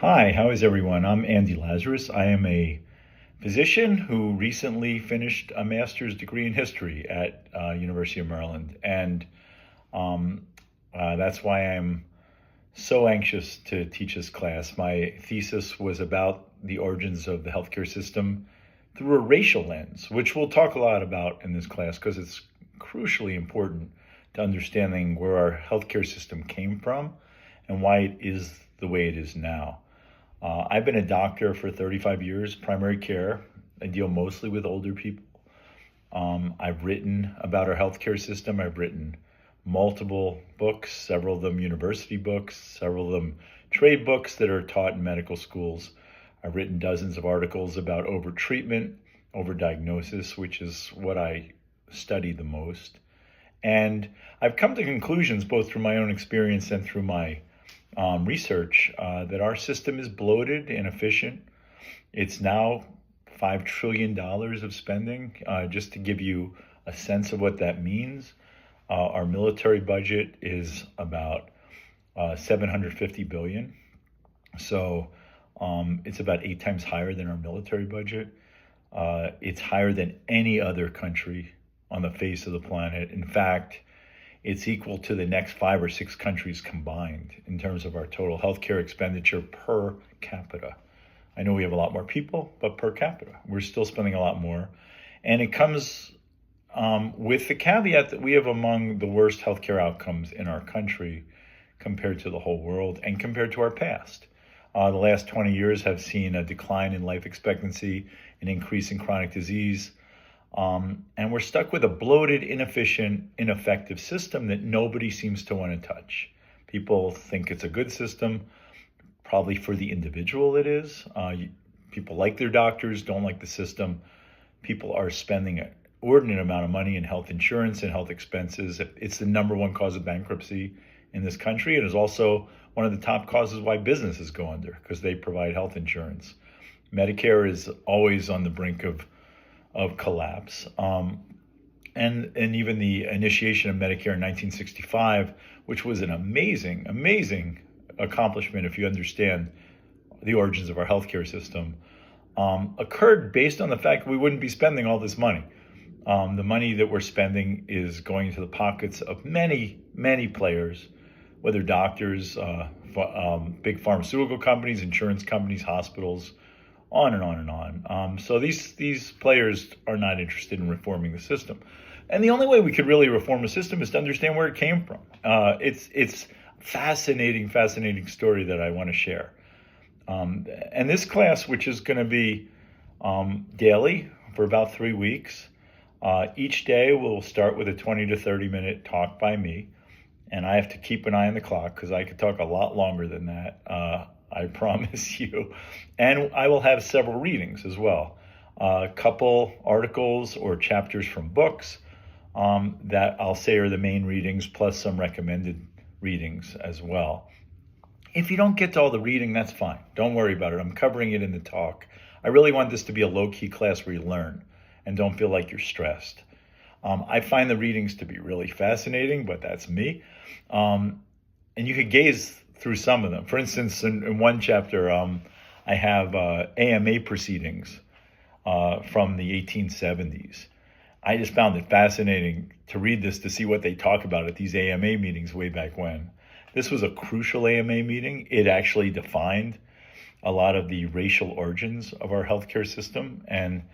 Hi, how is everyone? I'm Andy Lazarus. I am a physician who recently finished a master's degree in history at University of Maryland, and um, that's why I'm so anxious to teach this class. My thesis was about the origins of the healthcare system through a racial lens, which we'll talk a lot about in this class because it's crucially important to understanding where our healthcare system came from and why it is the way it is now. I've been a doctor for 35 years, primary care. I deal mostly with older people. I've written about our healthcare system. I've written multiple books, several of them university books, several of them trade books that are taught in medical schools. I've written dozens of articles about overtreatment, overdiagnosis, which is what I study the most. And I've come to conclusions both through my own experience and through my research that our system is bloated, inefficient. It's now $5 trillion of spending. Just to give you a sense of what that means, our military budget is about 750 billion. So it's about 8 times higher than our military budget. It's higher than any other country on the face of the planet. In fact, it's equal to the next 5 or 6 countries combined in terms of our total healthcare expenditure per capita. I know we have a lot more people, but per capita, we're still spending a lot more. And it comes with the caveat that we have among the worst healthcare outcomes in our country compared to the whole world and compared to our past. The last 20 years have seen a decline in life expectancy, an increase in chronic disease, and we're stuck with a bloated, inefficient, ineffective system that nobody seems to want to touch. People think it's a good system. Probably for the individual it is. People like their doctors, don't like the system. People are spending an inordinate amount of money in health insurance and health expenses. It's the number one cause of bankruptcy in this country. It is also one of the top causes why businesses go under because they provide health insurance. Medicare is always on the brink of collapse. And even the initiation of Medicare in 1965, which was an amazing accomplishment if you understand the origins of our healthcare system, occurred based on the fact we wouldn't be spending all this money. The money that we're spending is going into the pockets of many players, whether doctors, big pharmaceutical companies, insurance companies, hospitals, on and on and on. So these players are not interested in reforming the system. And the only way we could really reform the system is to understand where it came from. It's fascinating story that I want to share. And this class, which is going to be daily for about 3 weeks, each day we'll start with a 20 to 30 minute talk by me. And I have to keep an eye on the clock because I could talk a lot longer than that. I promise you. And I will have several readings as well. A couple articles or chapters from books that I'll say are the main readings, plus some recommended readings as well. If you don't get to all the reading, that's fine. Don't worry about it. I'm covering it in the talk. I really want this to be a low-key class where you learn and don't feel like you're stressed. I find the readings to be really fascinating, but that's me. And you could gaze through some of them. For instance, in one chapter, I have AMA proceedings from the 1870s. I just found it fascinating to read this, to see what they talk about at these AMA meetings way back when. This was a crucial AMA meeting. It actually defined a lot of the racial origins of our healthcare system. And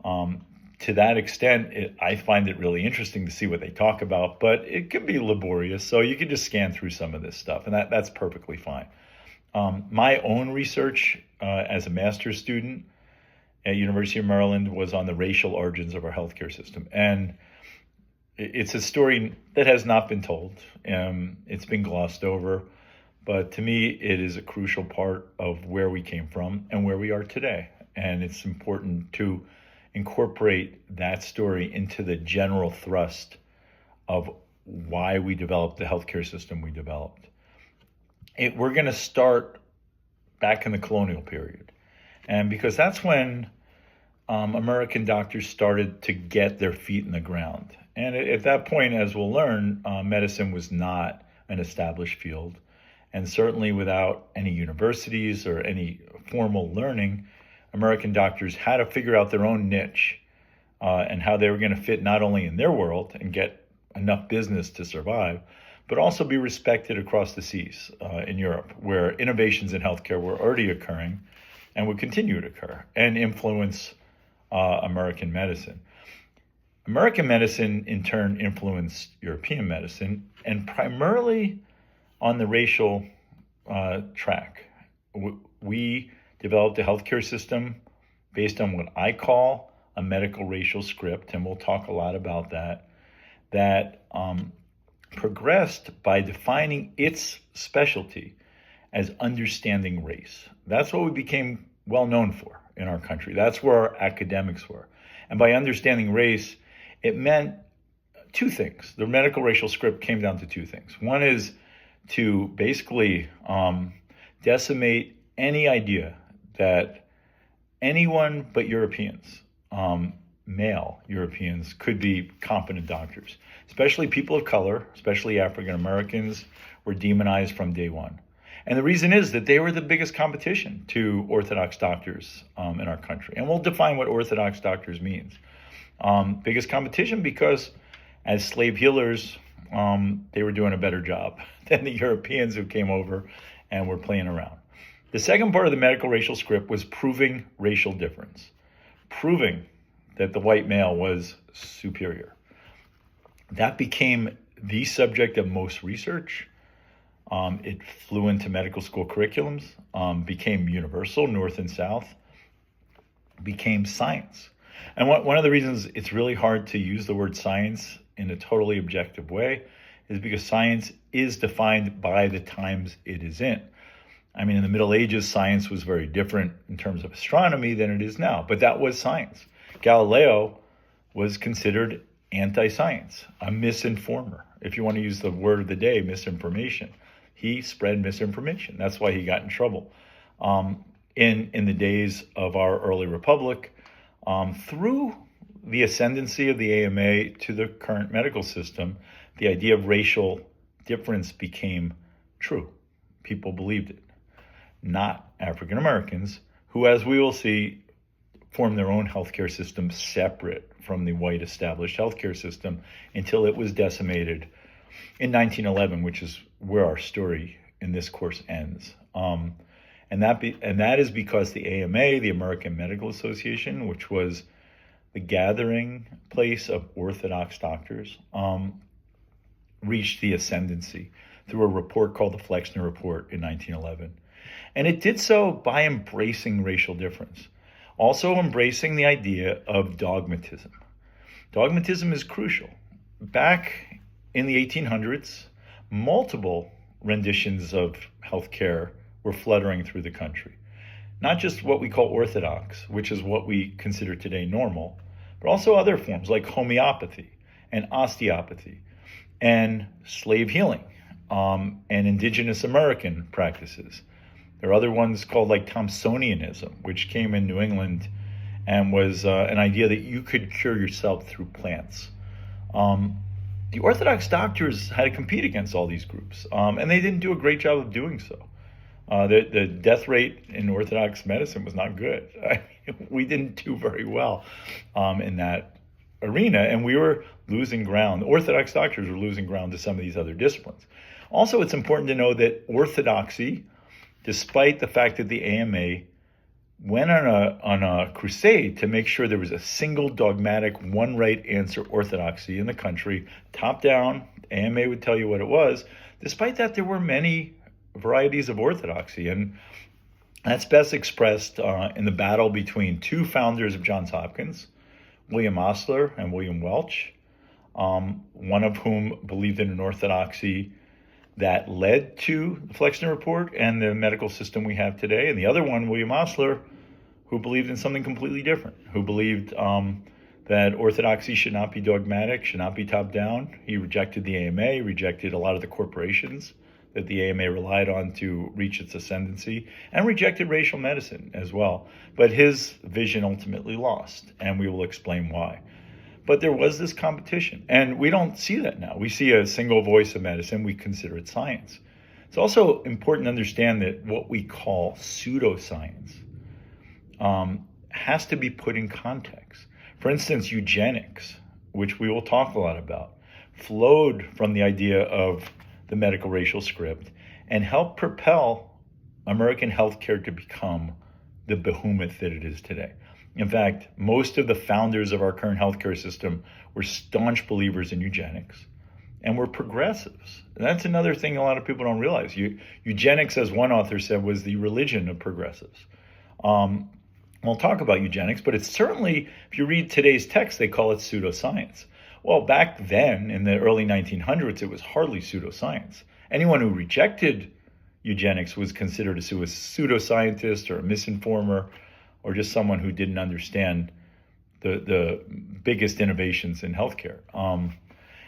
to that extent, I find it really interesting to see what they talk about, but it can be laborious. So you can just scan through some of this stuff, and that's perfectly fine. My own research as a master's student at University of Maryland was on the racial origins of our healthcare system. And it's a story that has not been told. It's been glossed over. But to me, it is a crucial part of where we came from and where we are today. And it's important to incorporate that story into the general thrust of why we developed the healthcare system we developed. We're going to start back in the colonial period. And because that's when American doctors started to get their feet in the ground. And at that point, as we'll learn, medicine was not an established field. And certainly without any universities or any formal learning, American doctors had to figure out their own niche and how they were going to fit not only in their world and get enough business to survive, but also be respected across the seas in Europe, where innovations in healthcare were already occurring and would continue to occur and influence American medicine. American medicine, in turn, influenced European medicine, and primarily on the racial track. We developed a healthcare system based on what I call a medical racial script, and we'll talk a lot about that progressed by defining its specialty as understanding race. That's what we became well known for in our country. That's where our academics were. And by understanding race, it meant two things. The medical racial script came down to two things. One is to basically decimate any idea that anyone but Europeans, male Europeans, could be competent doctors. Especially people of color, especially African Americans, were demonized from day one. And the reason is that they were the biggest competition to Orthodox doctors in our country. And we'll define what Orthodox doctors means. Biggest competition because as slave healers, they were doing a better job than the Europeans who came over and were playing around. The second part of the medical racial script was proving racial difference, proving that the white male was superior. That became the subject of most research. It flew into medical school curriculums, became universal, North and South, became science. And one of the reasons it's really hard to use the word science in a totally objective way is because science is defined by the times it is in. I mean, in the Middle Ages, science was very different in terms of astronomy than it is now, but that was science. Galileo was considered anti-science, a misinformer. If you want to use the word of the day, misinformation. He spread misinformation. That's why he got in trouble. In the days of our early republic, through the ascendancy of the AMA to the current medical system, the idea of racial difference became true. People believed it. Not African Americans, who, as we will see, formed their own healthcare system separate from the white established healthcare system until it was decimated in 1911, which is where our story in this course ends. And that is because the AMA, the American Medical Association, which was the gathering place of Orthodox doctors, reached the ascendancy through a report called the Flexner Report in 1911. And it did so by embracing racial difference, also embracing the idea of dogmatism. Dogmatism is crucial. Back in the 1800s, multiple renditions of healthcare were fluttering through the country. Not just what we call orthodox, which is what we consider today normal, but also other forms like homeopathy and osteopathy and slave healing and indigenous American practices. There are other ones called like Thompsonianism, which came in New England and was an idea that you could cure yourself through plants. The Orthodox doctors had to compete against all these groups, and they didn't do a great job of doing so. The death rate in Orthodox medicine was not good. We didn't do very well in that arena, and we were losing ground. Orthodox doctors were losing ground to some of these other disciplines. Also, it's important to know that orthodoxy, despite the fact that the AMA went on a crusade to make sure there was a single dogmatic, one right answer orthodoxy in the country, top down, AMA would tell you what it was. Despite that, there were many varieties of orthodoxy, and that's best expressed in the battle between two founders of Johns Hopkins, William Osler and William Welch, one of whom believed in an orthodoxy that led to the Flexner Report and the medical system we have today, and the other one, William Osler, who believed in something completely different, who believed that orthodoxy should not be dogmatic, should not be top-down. He rejected the AMA, rejected a lot of the corporations that the AMA relied on to reach its ascendancy, and rejected racial medicine as well. But his vision ultimately lost, and we will explain why. But there was this competition, and we don't see that now. We see a single voice of medicine. We consider it science. It's also important to understand that what we call pseudoscience has to be put in context. For instance, eugenics, which we will talk a lot about, flowed from the idea of the medical racial script and helped propel American healthcare to become the behemoth that it is today. In fact, most of the founders of our current healthcare system were staunch believers in eugenics and were progressives. And that's another thing a lot of people don't realize. Eugenics, as one author said, was the religion of progressives. We'll talk about eugenics, but it's certainly, if you read today's text, they call it pseudoscience. Well, back then, in the early 1900s, it was hardly pseudoscience. Anyone who rejected eugenics was considered a pseudoscientist or a misinformer or just someone who didn't understand the biggest innovations in healthcare.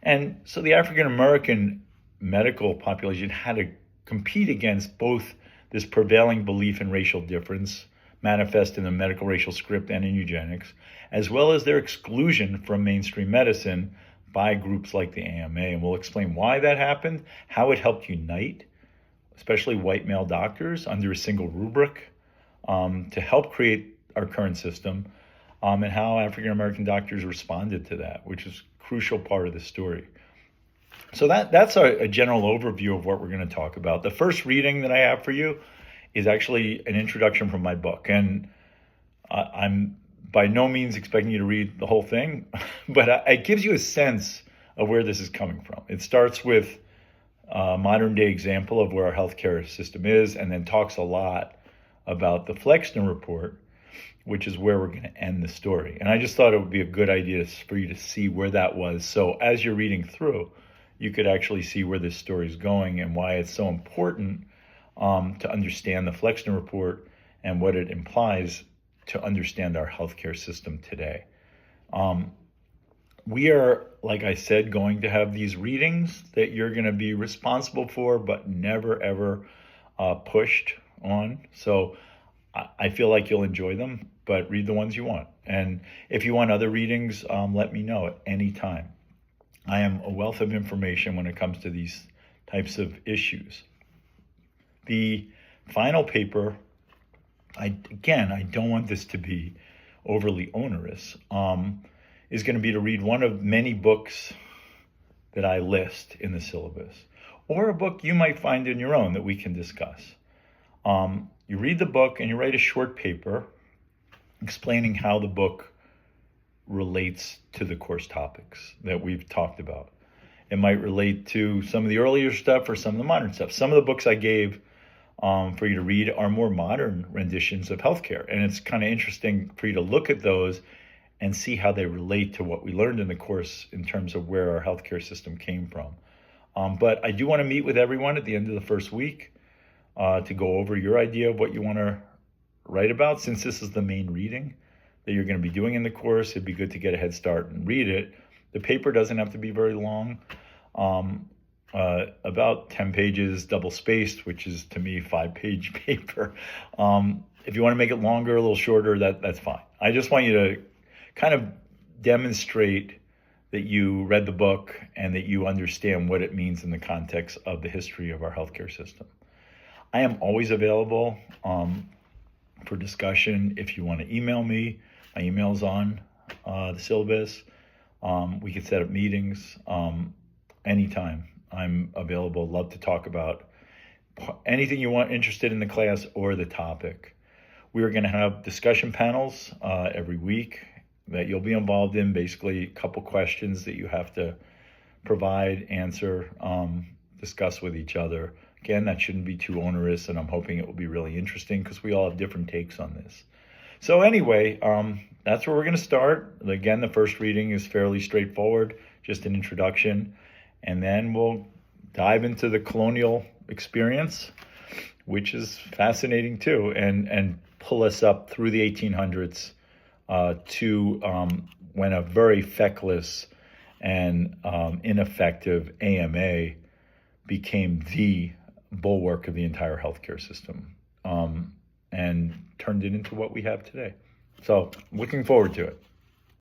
And so the African American medical population had to compete against both this prevailing belief in racial difference, manifest in the medical racial script and in eugenics, as well as their exclusion from mainstream medicine by groups like the AMA. And we'll explain why that happened, how it helped unite, especially white male doctors, under a single rubric to help create our current system, and how African American doctors responded to that, which is a crucial part of the story. So that's a general overview of what we're going to talk about. The first reading that I have for you is actually an introduction from my book. And I'm by no means expecting you to read the whole thing, but it gives you a sense of where this is coming from. It starts with a modern day example of where our healthcare system is, and then talks a lot about the Flexner Report, which is where we're going to end the story. And I just thought it would be a good idea for you to see where that was. So as you're reading through, you could actually see where this story is going and why it's so important to understand the Flexner Report and what it implies to understand our healthcare system today. We are, like I said, going to have these readings that you're going to be responsible for, but never, ever pushed on. So I feel like you'll enjoy them, but read the ones you want. And if you want other readings, let me know at any time. I am a wealth of information when it comes to these types of issues. The final paper, I don't want this to be overly onerous, is going to be to read one of many books that I list in the syllabus, or a book you might find in your own that we can discuss. You read the book and you write a short paper explaining how the book relates to the course topics that we've talked about. It might relate to some of the earlier stuff or some of the modern stuff. Some of the books I gave for you to read are more modern renditions of healthcare. And it's kind of interesting for you to look at those and see how they relate to what we learned in the course in terms of where our healthcare system came from. But I do want to meet with everyone at the end of the first week to go over your idea of what you want to write about. Since this is the main reading that you're going to be doing in the course, it'd be good to get a head start and read it. The paper doesn't have to be very long. About 10 pages, double spaced, which is to me 5-page paper. If you want to make it longer, a little shorter, that's fine. I just want you to kind of demonstrate that you read the book and that you understand what it means in the context of the history of our healthcare system. I am always available for discussion. If you want to email me, my email's on the syllabus. We could set up meetings anytime. I'm available. Love to talk about anything you want, interested in the class or the topic. We are going to have discussion panels every week that you'll be involved in. Basically, a couple questions that you have to provide, answer, discuss with each other. Again, that shouldn't be too onerous, and I'm hoping it will be really interesting because we all have different takes on this. So anyway, that's where we're going to start. Again, the first reading is fairly straightforward, just an introduction. And then we'll dive into the colonial experience, which is fascinating too, and pull us up through the 1800s to when a very feckless and ineffective AMA became the bulwark of the entire healthcare system and turned it into what we have today. So looking forward to it.